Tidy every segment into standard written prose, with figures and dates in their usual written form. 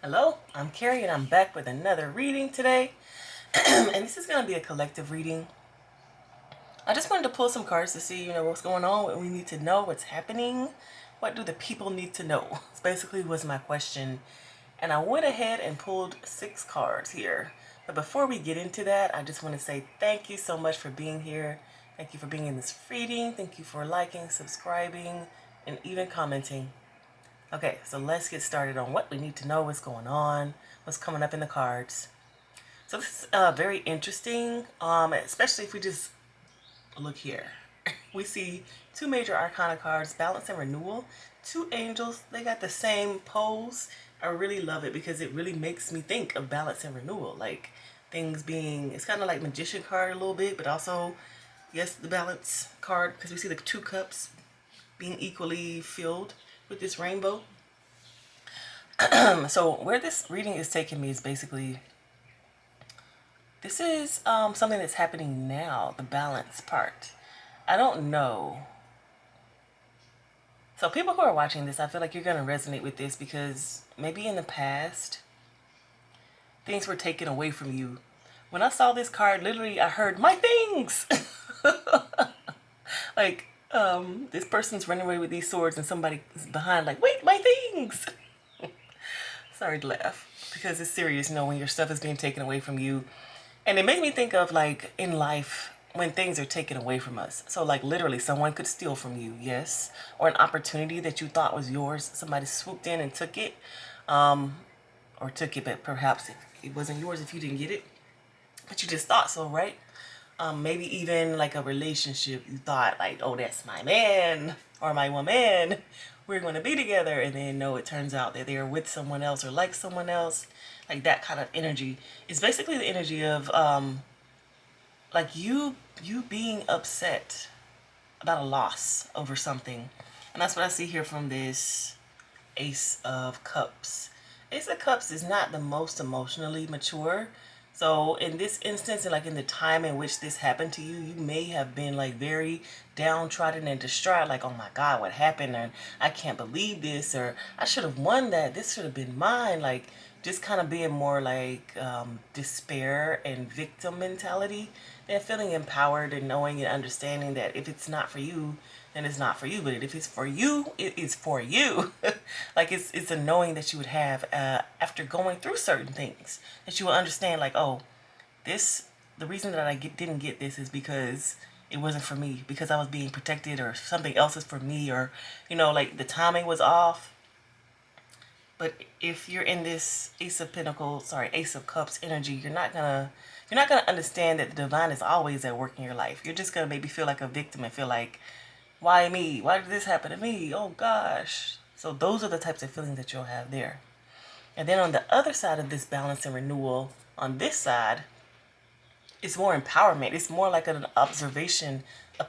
Hello, I'm Carrie and I'm back with another reading today. And this is going to be a collective reading. I just wanted to pull some cards to see, what's going on, what we need to know, what's happening. What do the people need to know? It's basically was my question. And I went ahead and pulled 6 cards here. But before we get into that, I just want to say thank you so much for being here. Thank you for being in this reading. Thank you for liking, subscribing, and even commenting. Okay, so let's get started on what we need to know, what's going on, what's coming up in the cards. So this is very interesting, especially if we just look here. We see 2 major arcana cards, balance and renewal, 2 angels. They got the same pose. I really love it because it really makes me think of balance and renewal, like things being, it's kind of like magician card a little bit, but also, yes, the balance card, because we see the 2 cups being equally filled with this rainbow. So where this reading is taking me is basically, this is something that's happening now, the balance part. I don't know. So people who are watching this, I feel like you're going to resonate with this because maybe in the past, things were taken away from you. When I saw this card, literally I heard, my things! Like, this person's running away with these swords and somebody is behind like, wait, my things! Sorry to laugh because it's serious, when your stuff is being taken away from you. And it made me think of like in life when things are taken away from us. So like literally someone could steal from you, yes, or an opportunity that you thought was yours. Somebody swooped in and took it, or took it, but perhaps it wasn't yours if you didn't get it, but you just thought so, right? Maybe even like a relationship, you thought like, oh, that's my man or my woman, we're going to be together, and then no, it turns out that they're with someone else or like someone else. Like that kind of energy is basically the energy of like you being upset about a loss over something. And that's what I see here from this Ace of Cups. Ace of Cups is not the most emotionally mature. So in this instance, and like in the time in which this happened to you, you may have been like very downtrodden and distraught, like, oh my God, what happened? And I can't believe this, or I should have won that. This should have been mine. Like just kind of being more like despair and victim mentality than feeling empowered and knowing and understanding that if it's not for you, then it's not for you. But if it's for you, it is for you. Like it's a knowing that you would have after going through certain things, that you will understand like, oh, the reason that I didn't get this is because it wasn't for me, because I was being protected, or something else is for me, or like the timing was off. But if you're in this Ace of Cups energy, you're not gonna understand that the divine is always at work in your life. You're just gonna maybe feel like a victim and feel like, why me? Why did this happen to me? Oh gosh. So those are the types of feelings that you'll have there. And then on the other side of this balance and renewal, on this side, it's more empowerment. It's more like an observation, a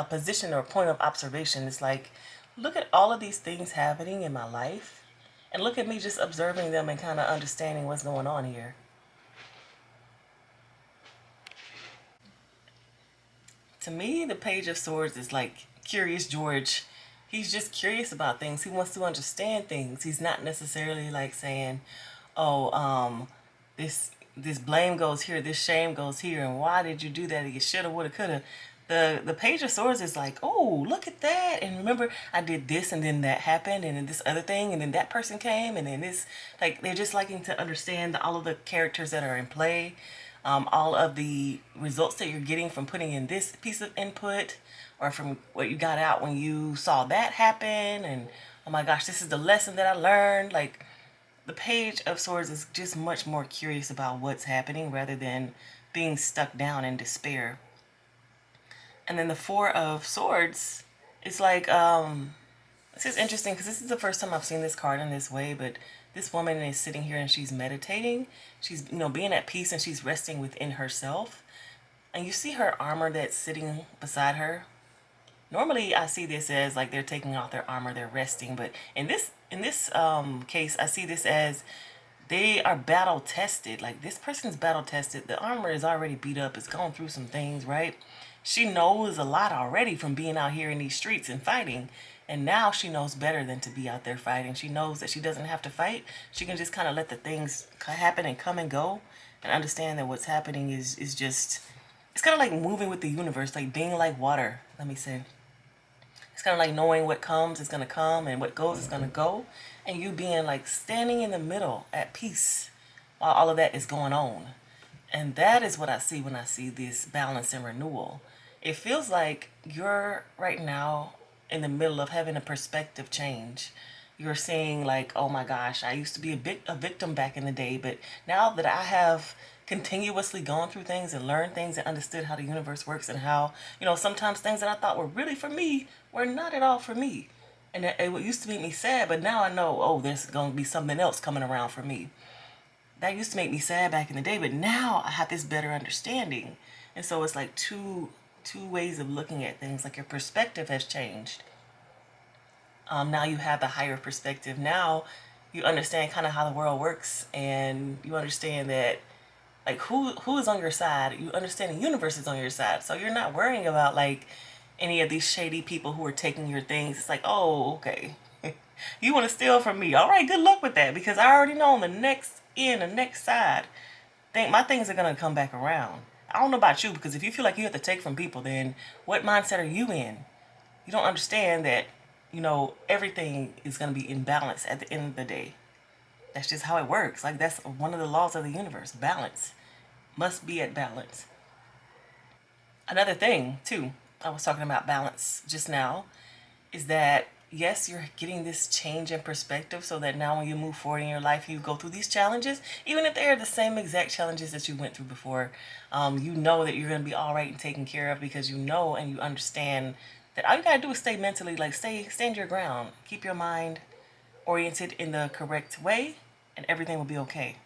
position or a point of observation. It's like, look at all of these things happening in my life, and look at me just observing them and kind of understanding what's going on here. To me, the Page of Swords is like Curious George. He's just curious about things. He wants to understand things. He's not necessarily like saying, oh, this blame goes here, this shame goes here, and why did you do that? You shoulda, woulda, coulda. The Page of Swords is like, oh, look at that, and remember I did this, and then that happened, and then this other thing, and then that person came, and then this. Like they're just liking to understand all of the characters that are in play, all of the results that you're getting from putting in this piece of input, or from what you got out when you saw that happen, and oh my gosh, this is the lesson that I learned. Like the Page of Swords is just much more curious about what's happening rather than being stuck down in despair. And then the Four of Swords, it's like, this is interesting because this is the first time I've seen this card in this way, but this woman is sitting here and she's meditating. She's, being at peace, and she's resting within herself. And you see her armor that's sitting beside her. Normally I see this as like they're taking off their armor, they're resting, but in this case, I see this as they are battle tested. Like this person's battle tested. The armor is already beat up. It's gone through some things, right? She knows a lot already from being out here in these streets and fighting. And now she knows better than to be out there fighting. She knows that she doesn't have to fight. She can just kind of let the things happen and come and go, and understand that what's happening is just, it's kind of like moving with the universe, like being like water, let me say. It's kind of like knowing what comes is going to come and what goes is going to go. And you being like standing in the middle at peace while all of that is going on. And that is what I see when I see this balance and renewal. It feels like you're right now in the middle of having a perspective change. You're saying like, oh my gosh, I used to be a victim back in the day, but now that I have continuously gone through things and learned things and understood how the universe works, and how, sometimes things that I thought were really for me were not at all for me. And it used to make me sad, but now I know, oh, there's going to be something else coming around for me. That used to make me sad back in the day, but now I have this better understanding. And so it's like two ways of looking at things. Like your perspective has changed. Now you have the higher perspective. Now you understand kind of how the world works, and you understand that like who is on your side. You understand the universe is on your side, so you're not worrying about like any of these shady people who are taking your things. It's like, oh, okay, you want to steal from me, all right, good luck with that, because I already know on the next end, the next side, my things are gonna come back around. I don't know about you, because if you feel like you have to take from people, then what mindset are you in? You don't understand that, everything is going to be in balance at the end of the day. That's just how it works. Like, that's one of the laws of the universe. Balance must be at balance. Another thing, too, I was talking about balance just now, is that yes, you're getting this change in perspective, so that now when you move forward in your life, you go through these challenges, even if they're the same exact challenges that you went through before, you know that you're going to be all right and taken care of, because you know and you understand that all you got to do is stay mentally, like stand your ground, keep your mind oriented in the correct way, and everything will be okay.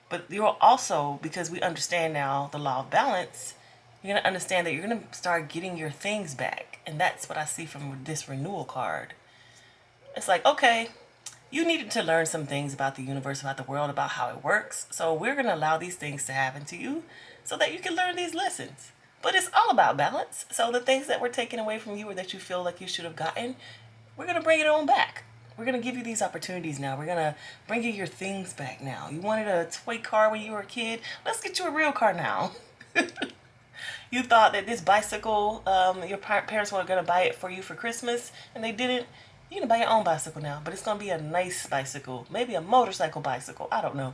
But you're also, because we understand now the law of balance, you're going to understand that you're going to start getting your things back. And that's what I see from this renewal card. It's like, okay, you needed to learn some things about the universe, about the world, about how it works. So we're going to allow these things to happen to you so that you can learn these lessons. But it's all about balance. So the things that were taken away from you or that you feel like you should have gotten, we're going to bring it on back. We're going to give you these opportunities now. We're going to bring you your things back now. You wanted a toy car when you were a kid. Let's get you a real car now. You thought that this bicycle, your parents were going to buy it for you for Christmas, and they didn't. You can buy your own bicycle now, but it's going to be a nice bicycle. Maybe a motorcycle bicycle. I don't know.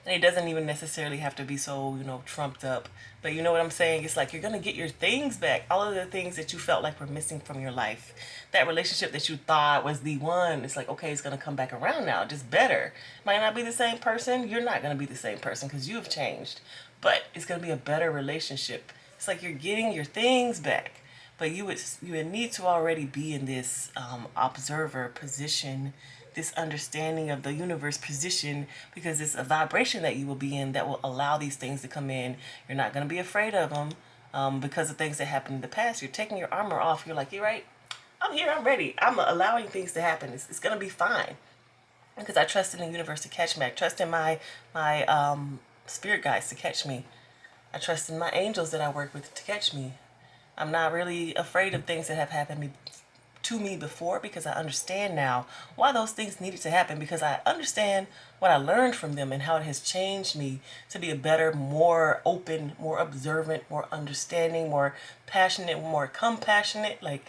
And it doesn't even necessarily have to be so, trumped up. But you know what I'm saying? It's like you're going to get your things back. All of the things that you felt like were missing from your life. That relationship that you thought was the one. It's like, okay, it's going to come back around now. Just better. Might not be the same person. You're not going to be the same person because you've changed. But it's going to be a better relationship. It's like you're getting your things back. But you would need to already be in this observer position, this understanding of the universe position, because it's a vibration that you will be in that will allow these things to come in. You're not going to be afraid of them because of things that happened in the past. You're taking your armor off. You're like, you're right. I'm here. I'm ready. I'm allowing things to happen. It's going to be fine because I trust in the universe to catch me. I trust in my spirit guides to catch me. I trust in my angels that I work with to catch me. I'm not really afraid of things that have happened to me before, because I understand now why those things needed to happen, because I understand what I learned from them and how it has changed me to be a better, more open, more observant, more understanding, more passionate, more compassionate. Like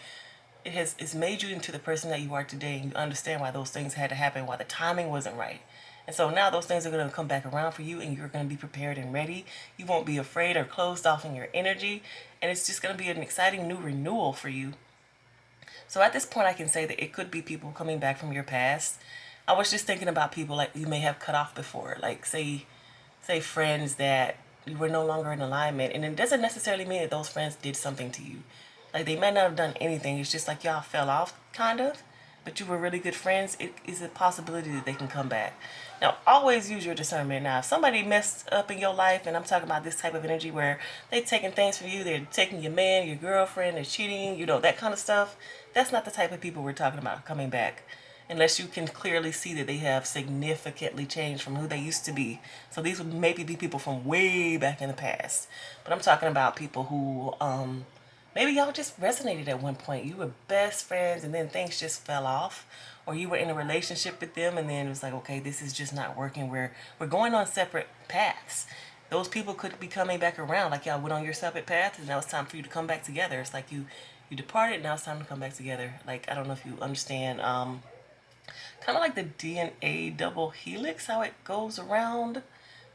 it's made you into the person that you are today, and you understand why those things had to happen, why the timing wasn't right. And so now those things are going to come back around for you, and you're going to be prepared and ready. You won't be afraid or closed off in your energy. And it's just going to be an exciting new renewal for you. So at this point, I can say that it could be people coming back from your past. I was just thinking about people like you may have cut off before, like say friends that you were no longer in alignment. And it doesn't necessarily mean that those friends did something to you. Like they might not have done anything. It's just like y'all fell off, kind of. But you were really good friends. It is a possibility that they can come back. Now, always use your discernment. Now, if somebody messed up in your life, and I'm talking about this type of energy where they're taking things from you, they're taking your man, your girlfriend, they're cheating, that kind of stuff, that's not the type of people we're talking about coming back. Unless you can clearly see that they have significantly changed from who they used to be. So these would maybe be people from way back in the past. But I'm talking about people who Maybe y'all just resonated at one point. You were best friends and then things just fell off. Or you were in a relationship with them and then it was like, okay, this is just not working. We're going on separate paths. Those people could be coming back around, like y'all went on your separate paths and now it's time for you to come back together. It's like you departed, now it's time to come back together. Like, I don't know if you understand, kind of like the DNA double helix, how it goes around.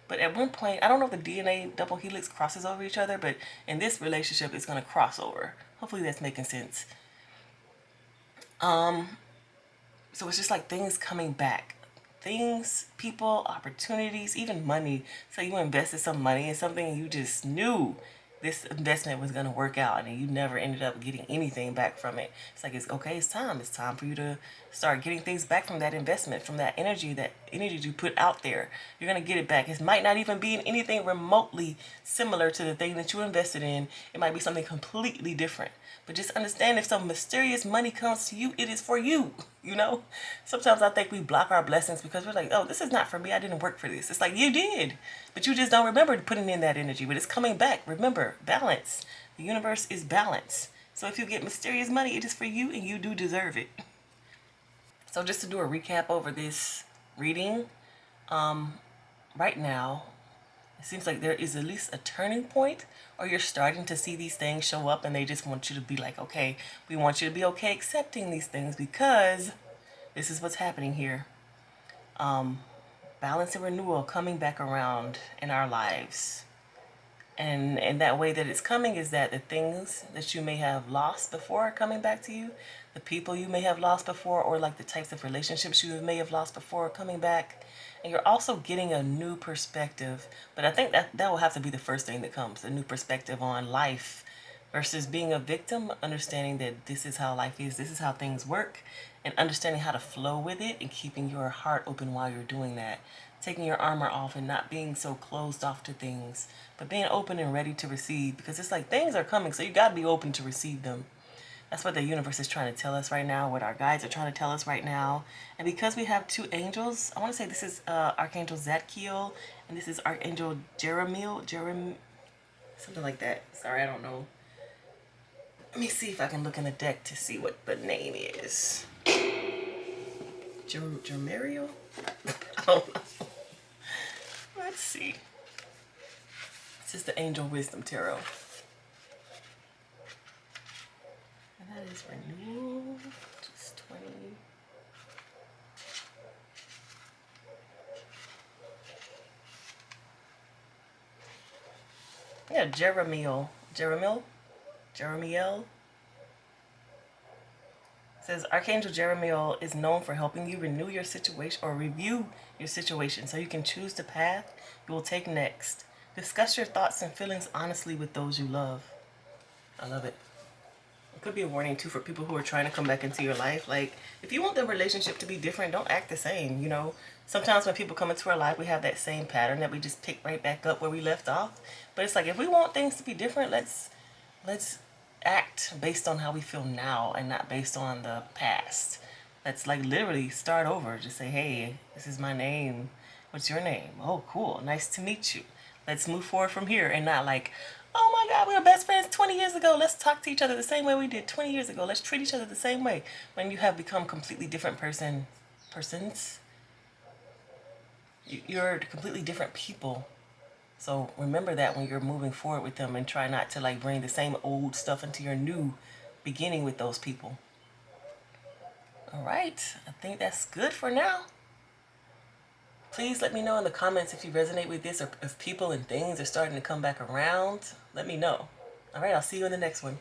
But at one point, I don't know if the DNA double helix crosses over each other, but in this relationship, it's going to cross over. Hopefully that's making sense. So it's just like things coming back. Things, people, opportunities, even money. So you invested some money in something and you just knew this investment was going to work out and you never ended up getting anything back from it. It's like, it's okay, it's time. It's time for you to start getting things back from that investment, from that energy you put out there. You're going to get it back. It might not even be anything remotely similar to the thing that you invested in. It might be something completely different. But just understand, if some mysterious money comes to you, it is for you. You know, sometimes I think we block our blessings because we're like, oh, this is not for me. I didn't work for this. It's like, you did, but you just don't remember putting in that energy. But it's coming back. Remember, balance. The universe is balance. So if you get mysterious money, it is for you and you do deserve it. So just to do a recap over this reading, right now, it seems like there is at least a turning point, or you're starting to see these things show up and they just want you to be like, okay, we want you to be okay accepting these things because this is what's happening here. Balance and renewal coming back around in our lives. And that way that it's coming is that the things that you may have lost before are coming back to you. The people you may have lost before, or like the types of relationships you may have lost before, are coming back. And you're also getting a new perspective. But I think that will have to be the first thing that comes, a new perspective on life versus being a victim, understanding that this is how life is, this is how things work, and understanding how to flow with it and keeping your heart open while you're doing that. Taking your armor off and not being so closed off to things, but being open and ready to receive, because it's like things are coming, so you got to be open to receive them. That's what the universe is trying to tell us right now, what our guides are trying to tell us right now. And because we have two angels, I want to say this is Archangel Zadkiel, and this is Archangel something like that. Sorry, I don't know. Let me see if I can look in the deck to see what the name is. Jermariel? I don't know. Let's see. This is the Angel Wisdom Tarot. And that is renewal. Just 20. Yeah, Jeremiel. Says Archangel Jeremiel is known for helping you renew your situation or review your situation so you can choose the path you will take next. Discuss your thoughts and feelings honestly with those you love. I love it. It could be a warning too for people who are trying to come back into your life. Like, if you want the relationship to be different, don't act the same, you know. Sometimes when people come into our life, we have that same pattern that we just pick right back up where we left off. But it's like, if we want things to be different, let's act based on how we feel now and not based on the past. Let's like literally start over. Just say, hey, this is my name. What's your name? Oh, cool. Nice to meet you. Let's move forward from here, and not like, oh my God, we were best friends 20 years ago. Let's talk to each other the same way we did 20 years ago. Let's treat each other the same way. When you have become completely different persons, you're completely different people. So remember that when you're moving forward with them, and try not to like bring the same old stuff into your new beginning with those people. All right, I think that's good for now. Please let me know in the comments if you resonate with this, or if people and things are starting to come back around. Let me know. All right, I'll see you in the next one.